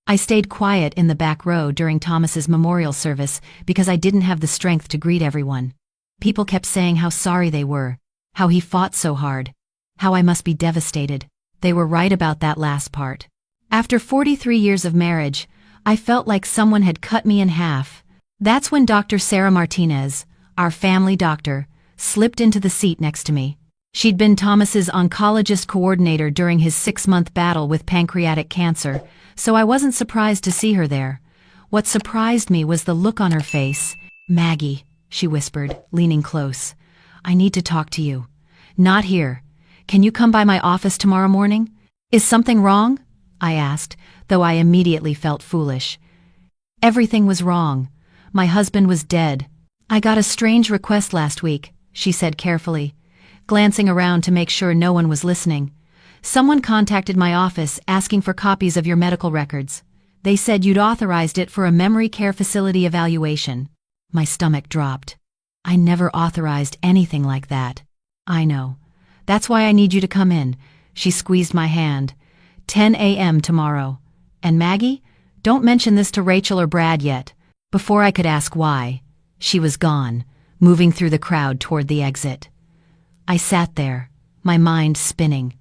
I stayed quiet in the back row during Thomas's memorial service because I didn't have the strength to greet everyone. People kept saying how sorry they were, how he fought so hard, how I must be devastated. They were right about that last part. After 43 years of marriage, I felt like someone had cut me in half. That's when Dr. Sarah Martinez, our family doctor, slipped into the seat next to me. She'd been Thomas's oncologist coordinator during his 6-month battle with pancreatic cancer, so I wasn't surprised to see her there. What surprised me was the look on her face. "Maggie," she whispered, leaning close. "I need to talk to you. Not here. Can you come by my office tomorrow morning?" "Is something wrong?" I asked, though I immediately felt foolish. Everything was wrong. My husband was dead. "I got a strange request last week," she said carefully, glancing around to make sure no one was listening. "Someone contacted my office asking for copies of your medical records. They said you'd authorized it for a memory care facility evaluation." My stomach dropped. "I never authorized anything like that." "I know. That's why I need you to come in." She squeezed my hand. 10 a.m. tomorrow. "And Maggie, don't mention this to Rachel or Brad yet." Before I could ask why, she was gone, moving through the crowd toward the exit. I sat there, my mind spinning.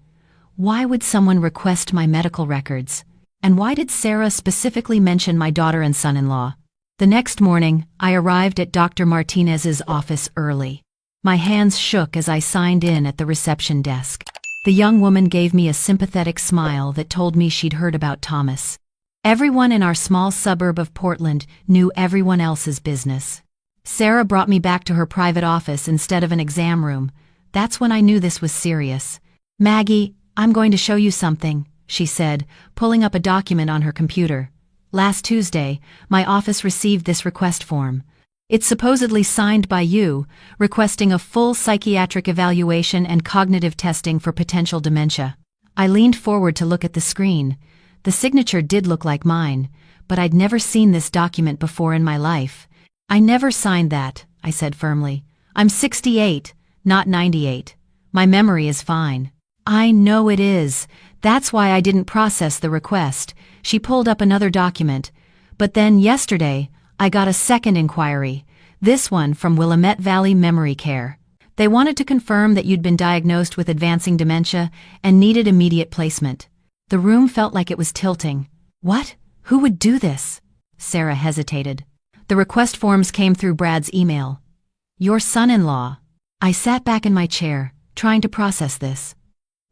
Why would someone request my medical records? And why did Sarah specifically mention my daughter and son-in-law? The next morning, I arrived at Dr. Martinez's office early. My hands shook as I signed in at the reception desk. The young woman gave me a sympathetic smile that told me she'd heard about Thomas. Everyone in our small suburb of Portland knew everyone else's business. Sarah brought me back to her private office instead of an exam room. That's when I knew this was serious. "Maggie, I'm going to show you something," she said, pulling up a document on her computer. "Last Tuesday, my office received this request form. It's supposedly signed by you, requesting a full psychiatric evaluation and cognitive testing for potential dementia." I leaned forward to look at the screen. The signature did look like mine, but I'd never seen this document before in my life. "I never signed that," I said firmly. "I'm 68, not 98. My memory is fine." "I know it is. That's why I didn't process the request." She pulled up another document. "But then yesterday, I got a second inquiry, this one from Willamette Valley Memory Care. They wanted to confirm that you'd been diagnosed with advancing dementia and needed immediate placement." The room felt like it was tilting. "What? Who would do this?" Sarah hesitated. "The request forms came through Brad's email." "Your son-in-law." I sat back in my chair, trying to process this.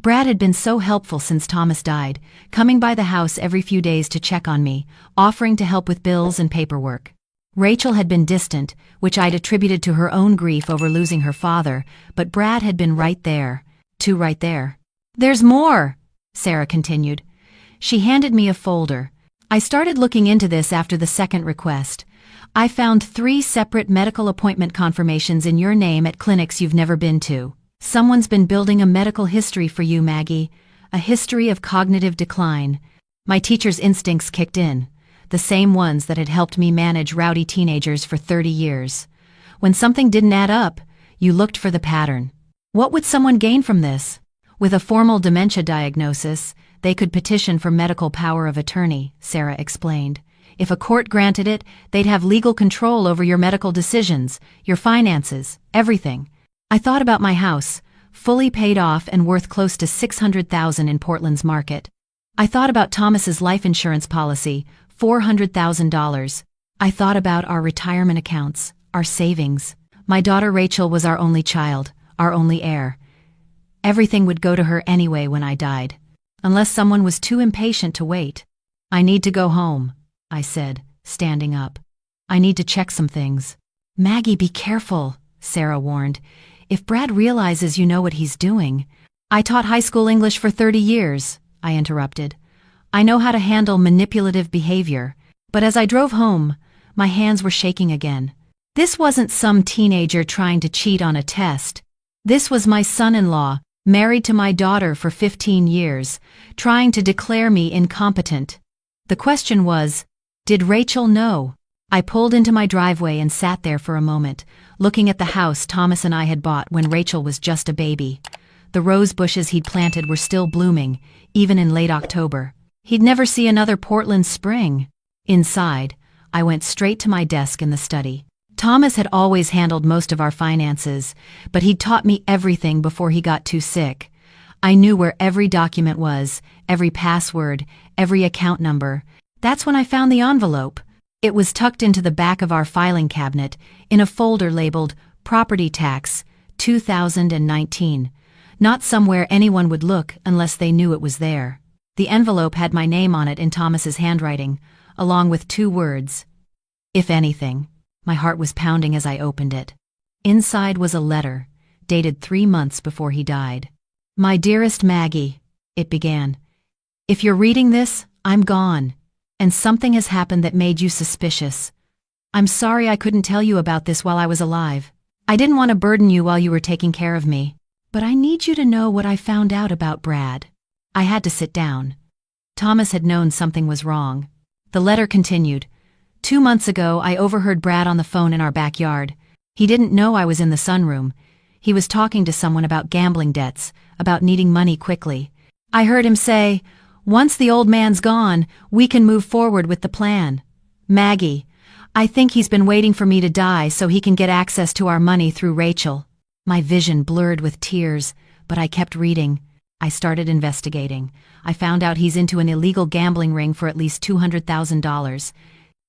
Brad had been so helpful since Thomas died, coming by the house every few days to check on me, offering to help with bills and paperwork. Rachel had been distant, which I'd attributed to her own grief over losing her father, but Brad had been right there. Too right there. "There's more," Sarah continued. She handed me a folder. "I started looking into this after the second request. I found 3 separate medical appointment confirmations in your name at clinics you've never been to. Someone's been building a medical history for you, Maggie, a history of cognitive decline." My teacher's instincts kicked in, the same ones that had helped me manage rowdy teenagers for 30 years. When something didn't add up, you looked for the pattern. What would someone gain from this? With a formal dementia diagnosis, they could petition for medical power of attorney, Sarah explained. If a court granted it, they'd have legal control over your medical decisions, your finances, everything. I thought about my house, fully paid off and worth close to $600,000 in Portland's market. I thought about Thomas's life insurance policy, $400,000. I thought about our retirement accounts, our savings. My daughter Rachel was our only child, our only heir. Everything would go to her anyway when I died, unless someone was too impatient to wait. "I need to go home," I said, standing up. "I need to check some things." "Maggie, be careful," Sarah warned. "If Brad realizes you know what he's doing." "I taught high school English for 30 years, I interrupted. "I know how to handle manipulative behavior." But as I drove home, my hands were shaking again. This wasn't some teenager trying to cheat on a test. This was my son-in-law, married to my daughter for 15 years, trying to declare me incompetent. The question was, did Rachel know? I pulled into my driveway and sat there for a moment, looking at the house Thomas and I had bought when Rachel was just a baby. The rose bushes he'd planted were still blooming, even in late October. He'd never see another Portland spring. Inside, I went straight to my desk in the study. Thomas had always handled most of our finances, but he'd taught me everything before he got too sick. I knew where every document was, every password, every account number. That's when I found the envelope. It was tucked into the back of our filing cabinet, in a folder labeled Property Tax, 2019. Not somewhere anyone would look unless they knew it was there. The envelope had my name on it in Thomas's handwriting, along with 2 words. If anything. My heart was pounding as I opened it. Inside was a letter, dated 3 months before he died. My dearest Maggie, it began. If you're reading this, I'm gone, and something has happened that made you suspicious. I'm sorry I couldn't tell you about this while I was alive. I didn't want to burden you while you were taking care of me, but I need you to know what I found out about Brad. I had to sit down. Thomas had known something was wrong. The letter continued. 2 months ago, I overheard Brad on the phone in our backyard. He didn't know I was in the sunroom. He was talking to someone about gambling debts, about needing money quickly. I heard him say, "Once the old man's gone, we can move forward with the plan. Maggie, I think he's been waiting for me to die so he can get access to our money through Rachel." My vision blurred with tears, but I kept reading. I started investigating. I found out he's into an illegal gambling ring for at least $200,000.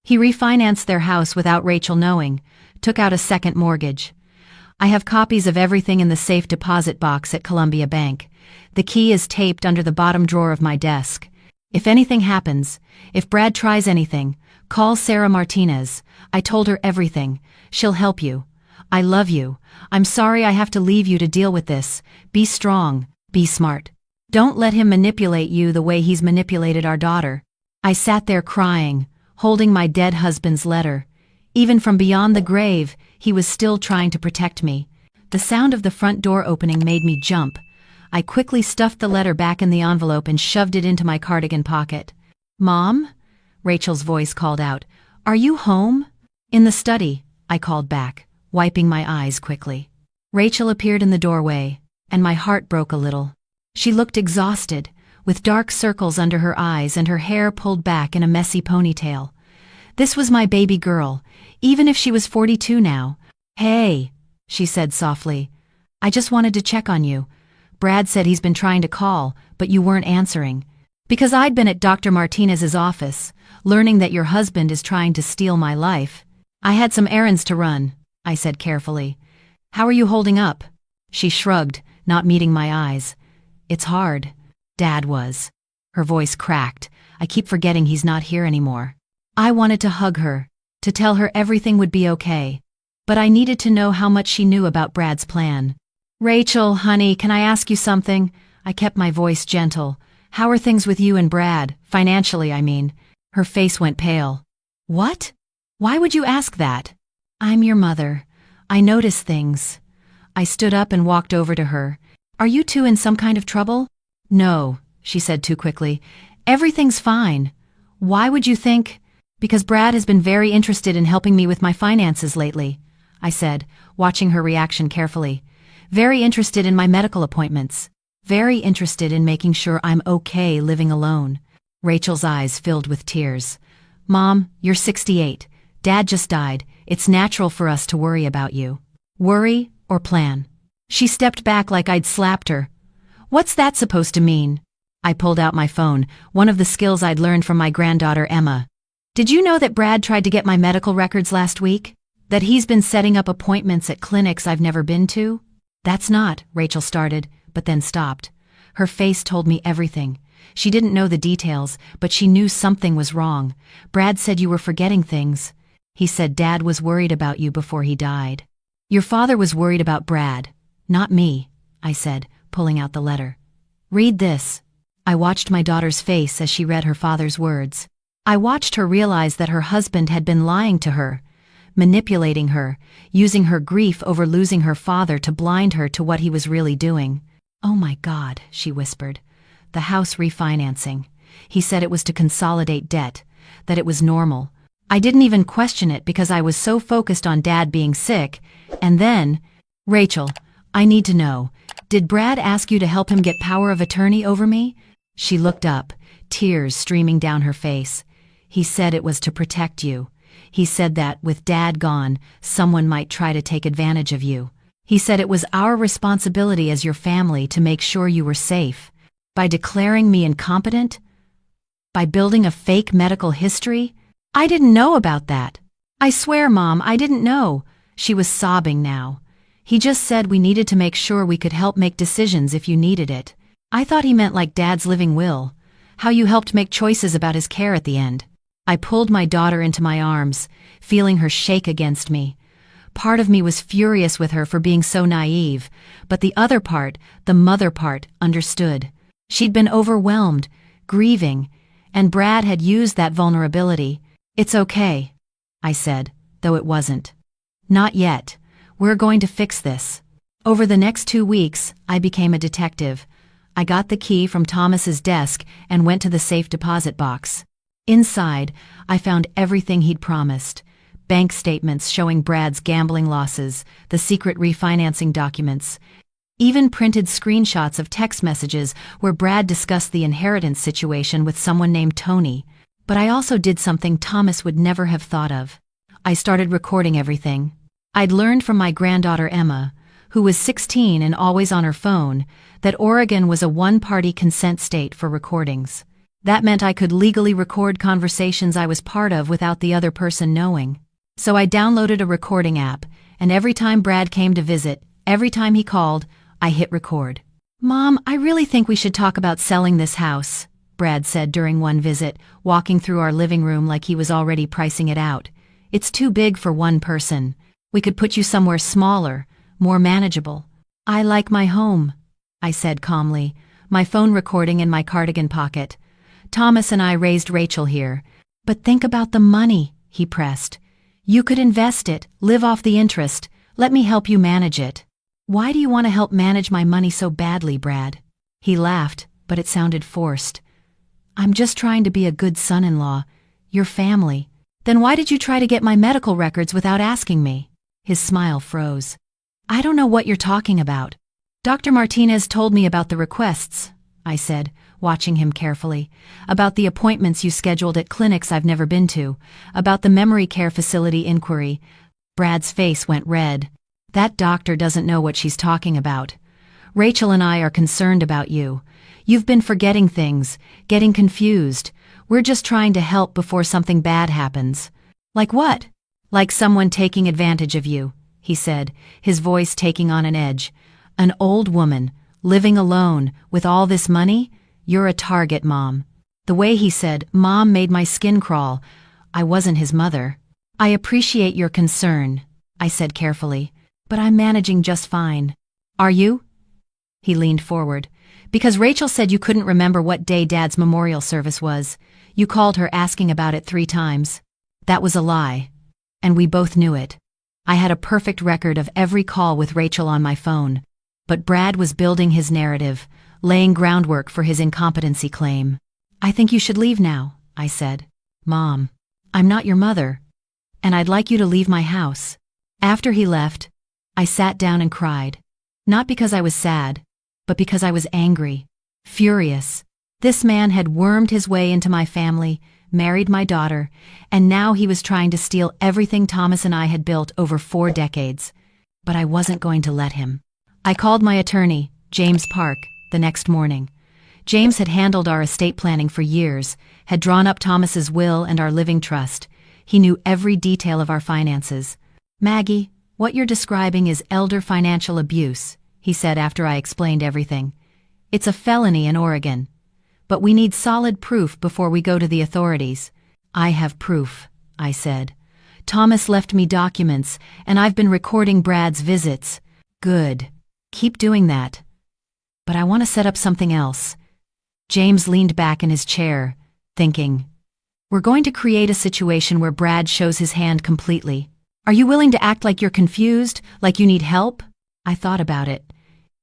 He refinanced their house without Rachel knowing, took out a second mortgage. I have copies of everything in the safe deposit box at Columbia Bank. The key is taped under the bottom drawer of my desk. If anything happens, if Brad tries anything, call Sarah Martinez. I told her everything. She'll help you. I love you. I'm sorry I have to leave you to deal with this. Be strong. Be smart. Don't let him manipulate you the way he's manipulated our daughter. I sat there crying, holding my dead husband's letter. Even from beyond the grave, he was still trying to protect me. The sound of the front door opening made me jump. I quickly stuffed the letter back in the envelope and shoved it into my cardigan pocket. "Mom?" Rachel's voice called out. "Are you home?" "In the study," I called back, wiping my eyes quickly. Rachel appeared in the doorway, and my heart broke a little. She looked exhausted, with dark circles under her eyes and her hair pulled back in a messy ponytail. This was my baby girl, even if she was 42 now. "Hey," she said softly. "I just wanted to check on you. Brad said he's been trying to call, but you weren't answering. Because I'd been at Dr. Martinez's office, learning that your husband is trying to steal my life. I had some errands to run," I said carefully. "How are you holding up?" She shrugged, not meeting my eyes. "It's hard. Dad was." Her voice cracked. "I keep forgetting he's not here anymore." I wanted to hug her, to tell her everything would be okay. But I needed to know how much she knew about Brad's plan. "Rachel, honey, can I ask you something?" I kept my voice gentle. "How are things with you and Brad, financially, I mean?" Her face went pale. "What? Why would you ask that?" "I'm your mother. I notice things." I stood up and walked over to her. "Are you two in some kind of trouble?" "No," she said too quickly. "Everything's fine. Why would you think?" "Because Brad has been very interested in helping me with my finances lately," I said, watching her reaction carefully. "Very interested in my medical appointments. Very interested in making sure I'm okay living alone." Rachel's eyes filled with tears. "Mom, you're 68. Dad just died. It's natural for us to worry about you." "Worry or plan?" She stepped back like I'd slapped her. "What's that supposed to mean?" I pulled out my phone, one of the skills I'd learned from my granddaughter Emma. "Did you know that Brad tried to get my medical records last week? That he's been setting up appointments at clinics I've never been to?" "That's not," Rachel started, but then stopped. Her face told me everything. She didn't know the details, but she knew something was wrong. "Brad said you were forgetting things. He said Dad was worried about you before he died." "Your father was worried about Brad, not me," I said, pulling out the letter. "Read this." I watched my daughter's face as she read her father's words. I watched her realize that her husband had been lying to her, manipulating her, using her grief over losing her father to blind her to what he was really doing. "Oh my God," she whispered. "The house refinancing. He said it was to consolidate debt, that it was normal. I didn't even question it because I was so focused on Dad being sick. And then, Rachel, I need to know, did Brad ask you to help him get power of attorney over me?" She looked up, tears streaming down her face. "He said it was to protect you. He said that, with Dad gone, someone might try to take advantage of you. He said it was our responsibility as your family to make sure you were safe. By declaring me incompetent? By building a fake medical history? I didn't know about that. I swear, Mom, I didn't know." She was sobbing now. "He just said we needed to make sure we could help make decisions if you needed it. I thought he meant like Dad's living will. How you helped make choices about his care at the end." I pulled my daughter into my arms, feeling her shake against me. Part of me was furious with her for being so naive, but the other part, the mother part, understood. She'd been overwhelmed, grieving, and Brad had used that vulnerability. "It's okay," I said, though it wasn't. "Not yet. We're going to fix this." Over the next 2 weeks, I became a detective. I got the key from Thomas's desk and went to the safe deposit box. Inside, I found everything he'd promised. Bank statements showing Brad's gambling losses, the secret refinancing documents, even printed screenshots of text messages where Brad discussed the inheritance situation with someone named Tony. But I also did something Thomas would never have thought of. I started recording everything. I'd learned from my granddaughter Emma, who was 16 and always on her phone, that Oregon was a one-party consent state for recordings. That meant I could legally record conversations I was part of without the other person knowing. So I downloaded a recording app, and every time Brad came to visit, every time he called, I hit record. "Mom, I really think we should talk about selling this house," Brad said during one visit, walking through our living room like he was already pricing it out. "It's too big for one person. We could put you somewhere smaller, more manageable." "I like my home," I said calmly, my phone recording in my cardigan pocket. "Thomas and I raised Rachel here." "But think about the money," he pressed. "You could invest it, live off the interest. Let me help you manage it." "Why do you want to help manage my money so badly, Brad?" He laughed, but it sounded forced. "I'm just trying to be a good son-in-law. Your family. Then why did you try to get my medical records without asking me?" His smile froze. "I don't know what you're talking about." "Dr. Martinez told me about the requests," I said, watching him carefully, "about the appointments you scheduled at clinics I've never been to, about the memory care facility inquiry." Brad's face went red. "That doctor doesn't know what she's talking about. Rachel and I are concerned about you. You've been forgetting things, getting confused. We're just trying to help before something bad happens." "Like what?" "Like someone taking advantage of you," he said, his voice taking on an edge. "An old woman, living alone, with all this money? You're a target, Mom." The way he said "Mom" made my skin crawl. I wasn't his mother. "I appreciate your concern," I said carefully, "but I'm managing just fine." "Are you?" He leaned forward. "Because Rachel said you couldn't remember what day Dad's memorial service was. You called her asking about it 3 times. That was a lie. And we both knew it. I had a perfect record of every call with Rachel on my phone. But Brad was building his narrative, laying groundwork for his incompetency claim. "I think you should leave now," I said. "Mom, I'm not your mother. And I'd like you to leave my house." After he left, I sat down and cried. Not because I was sad, but because I was angry, furious. This man had wormed his way into my family, married my daughter, and now he was trying to steal everything Thomas and I had built over 4 decades. But I wasn't going to let him. I called my attorney, James Park, the next morning. James had handled our estate planning for years, had drawn up Thomas's will and our living trust. He knew every detail of our finances. "Maggie, what you're describing is elder financial abuse," he said after I explained everything. "It's a felony in Oregon. But we need solid proof before we go to the authorities." "I have proof," I said. "Thomas left me documents, and I've been recording Brad's visits." "Good. Keep doing that. But I want to set up something else." James leaned back in his chair, thinking. "We're going to create a situation where Brad shows his hand completely. Are you willing to act like you're confused, like you need help?" I thought about it.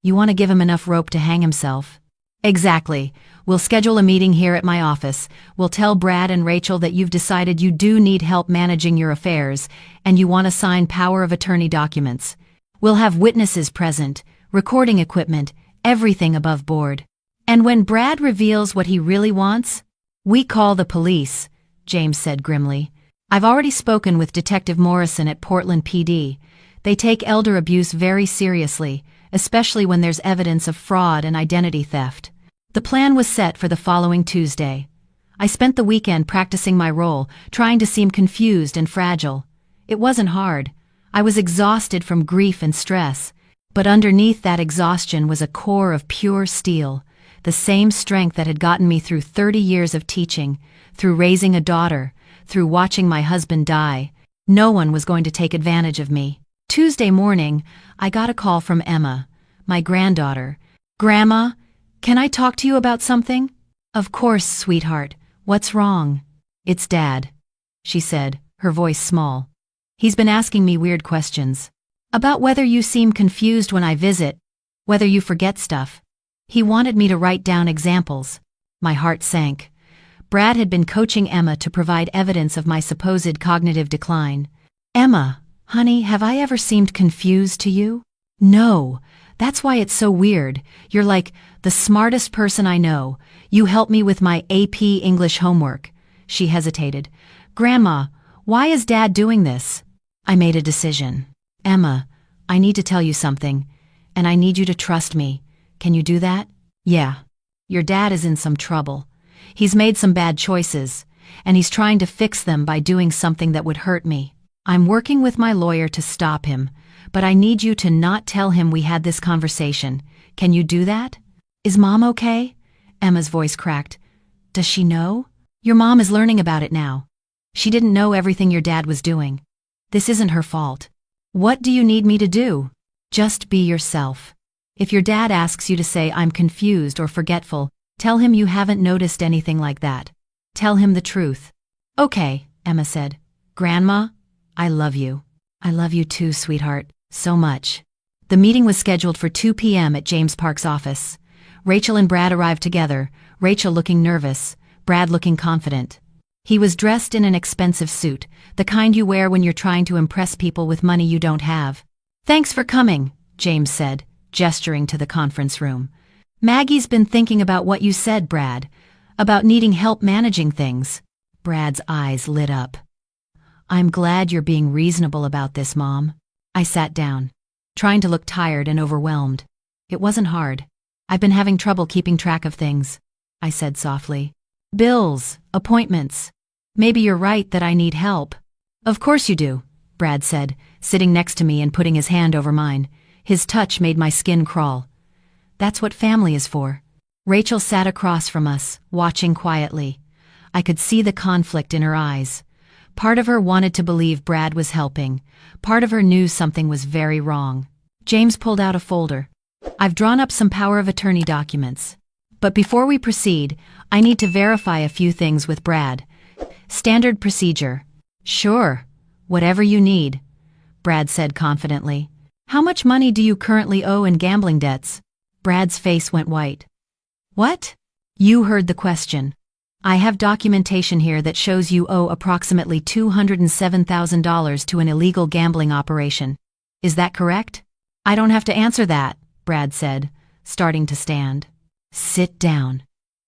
"You want to give him enough rope to hang himself?" "Exactly. We'll schedule a meeting here at my office. We'll tell Brad and Rachel that you've decided you do need help managing your affairs, and you want to sign power of attorney documents. We'll have witnesses present, recording equipment, everything above board. And when Brad reveals what he really wants, "We call the police," James said grimly. "I've already spoken with Detective Morrison at Portland PD. They take elder abuse very seriously, especially when there's evidence of fraud and identity theft." The plan was set for the following Tuesday. I spent the weekend practicing my role, trying to seem confused and fragile. It wasn't hard. I was exhausted from grief and stress, but underneath that exhaustion was a core of pure steel, the same strength that had gotten me through 30 years of teaching, through raising a daughter, through watching my husband die. No one was going to take advantage of me. Tuesday morning, I got a call from Emma, my granddaughter. "Grandma, can I talk to you about something?" "Of course, sweetheart. What's wrong?" "It's Dad," she said, her voice small. "He's been asking me weird questions. About whether you seem confused when I visit, whether you forget stuff. He wanted me to write down examples." My heart sank. Brad had been coaching Emma to provide evidence of my supposed cognitive decline. "Emma, honey, have I ever seemed confused to you?" "No. That's why it's so weird. You're like the smartest person I know. You help me with my AP English homework." She hesitated. "Grandma, why is Dad doing this?" I made a decision. "Emma, I need to tell you something, and I need you to trust me. Can you do that?" "Yeah. Your dad is in some trouble. He's made some bad choices, and he's trying to fix them by doing something that would hurt me. I'm working with my lawyer to stop him, but I need you to not tell him we had this conversation. Can you do that?" "Is Mom okay?" Emma's voice cracked. "Does she know?" "Your mom is learning about it now. She didn't know everything your dad was doing. This isn't her fault. What do you need me to do?" "Just be yourself. If your dad asks you to say I'm confused or forgetful, tell him you haven't noticed anything like that. Tell him the truth." "Okay," Emma said. "Grandma, I love you." "I love you too, sweetheart, so much." The meeting was scheduled for 2 p.m. at James Park's office. Rachel and Brad arrived together, Rachel looking nervous, Brad looking confident. He was dressed in an expensive suit, the kind you wear when you're trying to impress people with money you don't have. "Thanks for coming," James said, gesturing to the conference room. "Maggie's been thinking about what you said, Brad, about needing help managing things." Brad's eyes lit up. "I'm glad you're being reasonable about this, Mom." I sat down, trying to look tired and overwhelmed. It wasn't hard. "I've been having trouble keeping track of things," I said softly. "Bills, appointments. Maybe you're right that I need help." "Of course you do," Brad said, sitting next to me and putting his hand over mine. His touch made my skin crawl. "That's what family is for." Rachel sat across from us, watching quietly. I could see the conflict in her eyes. Part of her wanted to believe Brad was helping. Part of her knew something was very wrong. James pulled out a folder. "I've drawn up some power of attorney documents. But before we proceed, I need to verify a few things with Brad. Standard procedure." "Sure, whatever you need," Brad said confidently. "How much money do you currently owe in gambling debts?" Brad's face went white. "What?" "You heard the question. I have documentation here that shows you owe approximately $207,000 to an illegal gambling operation. Is that correct?" "I don't have to answer that," Brad said, starting to stand. "Sit down,"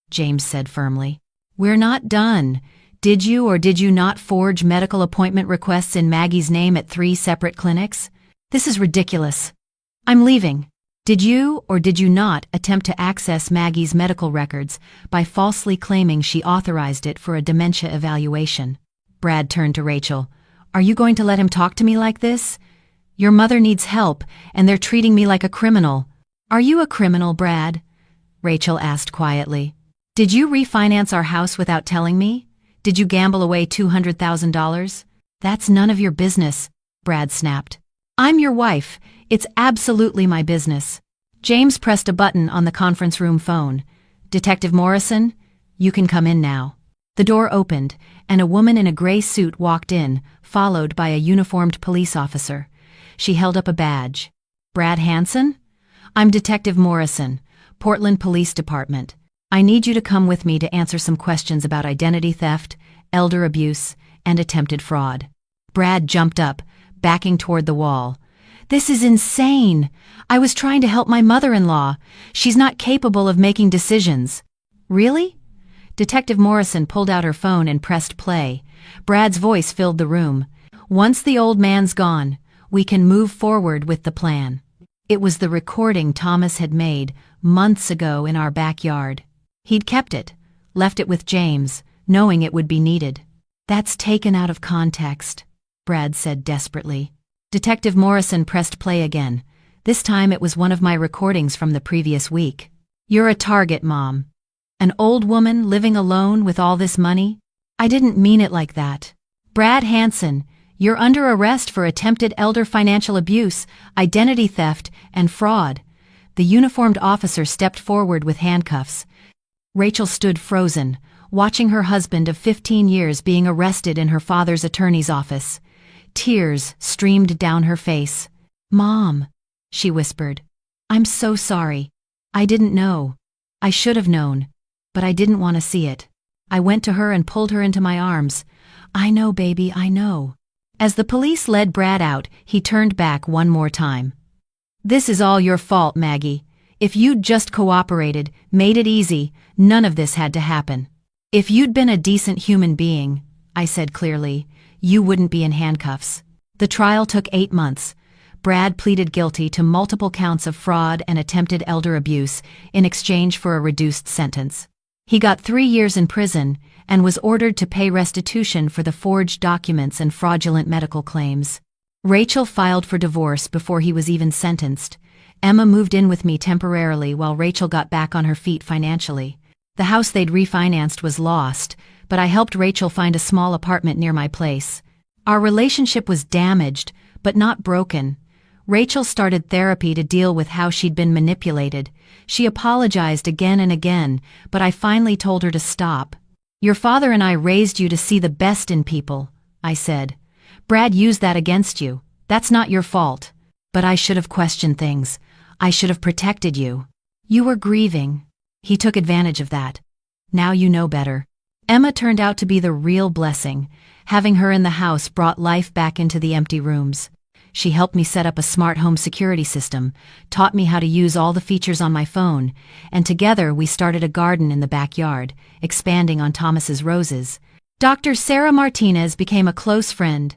James said firmly. "We're not done. Did you or did you not forge medical appointment requests in Maggie's name at 3 separate clinics? This is ridiculous. I'm leaving. Did you or did you not attempt to access Maggie's medical records by falsely claiming she authorized it for a dementia evaluation?" Brad turned to Rachel. "Are you going to let him talk to me like this? Your mother needs help, and they're treating me like a criminal." "Are you a criminal, Brad?" Rachel asked quietly. "Did you refinance our house without telling me? Did you gamble away $200,000? "That's none of your business," Brad snapped. "I'm your wife. It's absolutely my business." James pressed a button on the conference room phone. "Detective Morrison, you can come in now." The door opened, and a woman in a gray suit walked in, followed by a uniformed police officer. She held up a badge. "Brad Hansen? I'm Detective Morrison, Portland Police Department. I need you to come with me to answer some questions about identity theft, elder abuse, and attempted fraud." Brad jumped up, backing toward the wall. "This is insane! I was trying to help my mother-in-law. She's not capable of making decisions." "Really? Detective Morrison pulled out her phone and pressed play. Brad's voice filled the room. "Once the old man's gone, we can move forward with the plan." It was the recording Thomas had made months ago in our backyard. He'd kept it, left it with James, knowing it would be needed. "That's taken out of context," Brad said desperately. Detective Morrison pressed play again. This time it was one of my recordings from the previous week. "You're a target, Mom. An old woman living alone with all this money? I didn't mean it like that. Brad Hansen, you're under arrest for attempted elder financial abuse, identity theft, and fraud." The uniformed officer stepped forward with handcuffs. Rachel stood frozen, watching her husband of 15 years being arrested in her father's attorney's office. Tears streamed down her face. "Mom," she whispered. "I'm so sorry. I didn't know. I should have known. But I didn't want to see it." I went to her and pulled her into my arms. "I know, baby, I know." As the police led Brad out, he turned back one more time. "This is all your fault, Maggie. If you'd just cooperated, made it easy, none of this had to happen. If you'd been a decent human being," I said clearly, "you wouldn't be in handcuffs." The trial took 8 months. Brad pleaded guilty to multiple counts of fraud and attempted elder abuse in exchange for a reduced sentence. He got 3 years in prison and was ordered to pay restitution for the forged documents and fraudulent medical claims. Rachel filed for divorce before he was even sentenced. Emma moved in with me temporarily while Rachel got back on her feet financially. The house they'd refinanced was lost, but I helped Rachel find a small apartment near my place. Our relationship was damaged, but not broken. Rachel started therapy to deal with how she'd been manipulated. She apologized again and again, but I finally told her to stop. "Your father and I raised you to see the best in people," I said. "Brad used that against you. That's not your fault. But I should have questioned things. I should have protected you. You were grieving. He took advantage of that. Now you know better." Emma turned out to be the real blessing. Having her in the house brought life back into the empty rooms. She helped me set up a smart home security system, taught me how to use all the features on my phone, and together we started a garden in the backyard, expanding on Thomas's roses. Dr. Sarah Martinez became a close friend.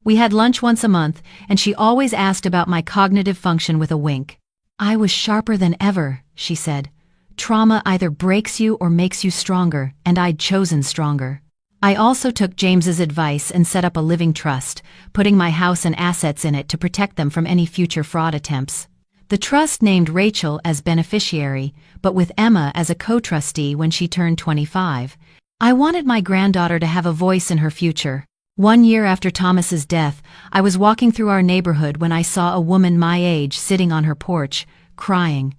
We had lunch once a month, and she always asked about my cognitive function with a wink. "I was sharper than ever," she said. "Trauma either breaks you or makes you stronger, and I'd chosen stronger." I also took James's advice and set up a living trust, putting my house and assets in it to protect them from any future fraud attempts. The trust named Rachel as beneficiary, but with Emma as a co-trustee when she turned 25. I wanted my granddaughter to have a voice in her future. 1 year after Thomas's death, I was walking through our neighborhood when I saw a woman my age sitting on her porch, crying.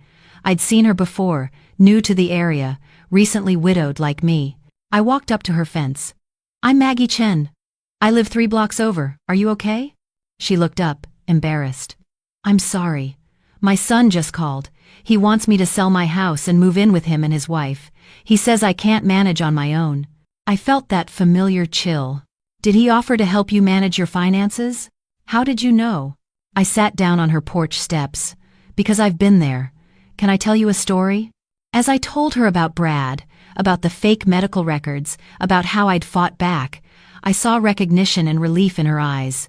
I'd seen her before, new to the area, recently widowed like me. I walked up to her fence. "I'm Maggie Chen. I live 3 blocks over. Are you okay?" She looked up, embarrassed. "I'm sorry. My son just called. He wants me to sell my house and move in with him and his wife. He says I can't manage on my own." I felt that familiar chill. "Did he offer to help you manage your finances? How did you know?" I sat down on her porch steps. "Because I've been there. Can I tell you a story?" As I told her about Brad, about the fake medical records, about how I'd fought back, I saw recognition and relief in her eyes.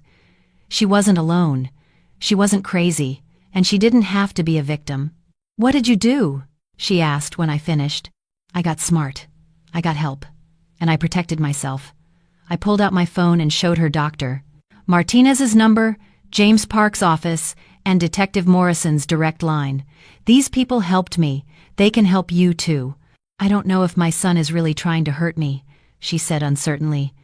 She wasn't alone. She wasn't crazy, and she didn't have to be a victim. "What did you do?" she asked when I finished. "I got smart. I got help. And I protected myself." I pulled out my phone and showed her Dr. Martinez's number, James Park's office, and Detective Morrison's direct line. "These people helped me. They can help you too." "I don't know if my son is really trying to hurt me," she said uncertainly.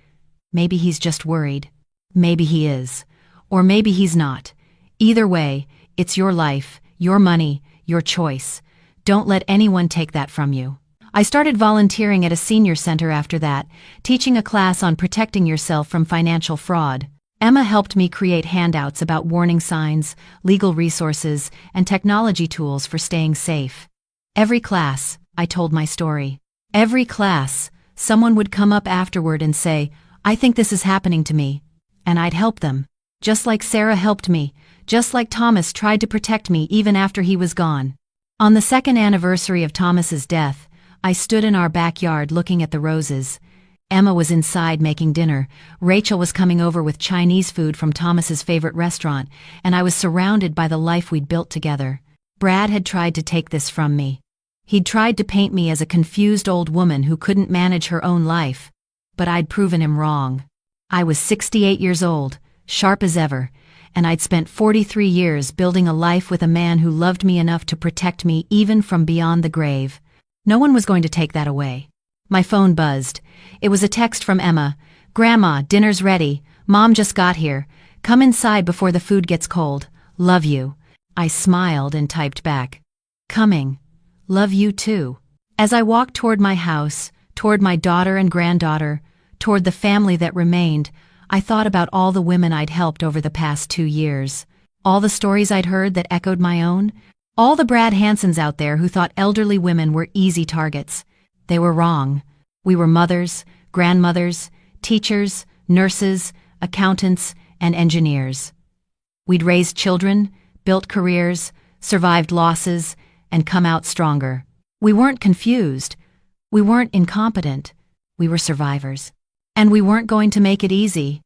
"Maybe he's just worried. Maybe he is. Or maybe he's not. Either way, it's your life, your money, your choice. Don't let anyone take that from you." I started volunteering at a senior center after that, teaching a class on protecting yourself from financial fraud. Emma helped me create handouts about warning signs, legal resources, and technology tools for staying safe. Every class, I told my story. Every class, someone would come up afterward and say, "I think this is happening to me." And I'd help them. Just like Sarah helped me, just like Thomas tried to protect me even after he was gone. On the 2nd anniversary of Thomas's death, I stood in our backyard looking at the roses. Emma was inside making dinner. Rachel was coming over with Chinese food from Thomas's favorite restaurant, and I was surrounded by the life we'd built together. Brad had tried to take this from me. He'd tried to paint me as a confused old woman who couldn't manage her own life. But I'd proven him wrong. I was 68 years old, sharp as ever, and I'd spent 43 years building a life with a man who loved me enough to protect me even from beyond the grave. No one was going to take that away. My phone buzzed. It was a text from Emma. "Grandma, dinner's ready. Mom just got here. Come inside before the food gets cold. Love you." I smiled and typed back, "Coming. Love you too." As I walked toward my house, toward my daughter and granddaughter, toward the family that remained, I thought about all the women I'd helped over the past 2 years. All the stories I'd heard that echoed my own. All the Brad Hansons out there who thought elderly women were easy targets. They were wrong. We were mothers, grandmothers, teachers, nurses, accountants, and engineers. We'd raised children, built careers, survived losses, and come out stronger. We weren't confused. We weren't incompetent. We were survivors. And we weren't going to make it easy.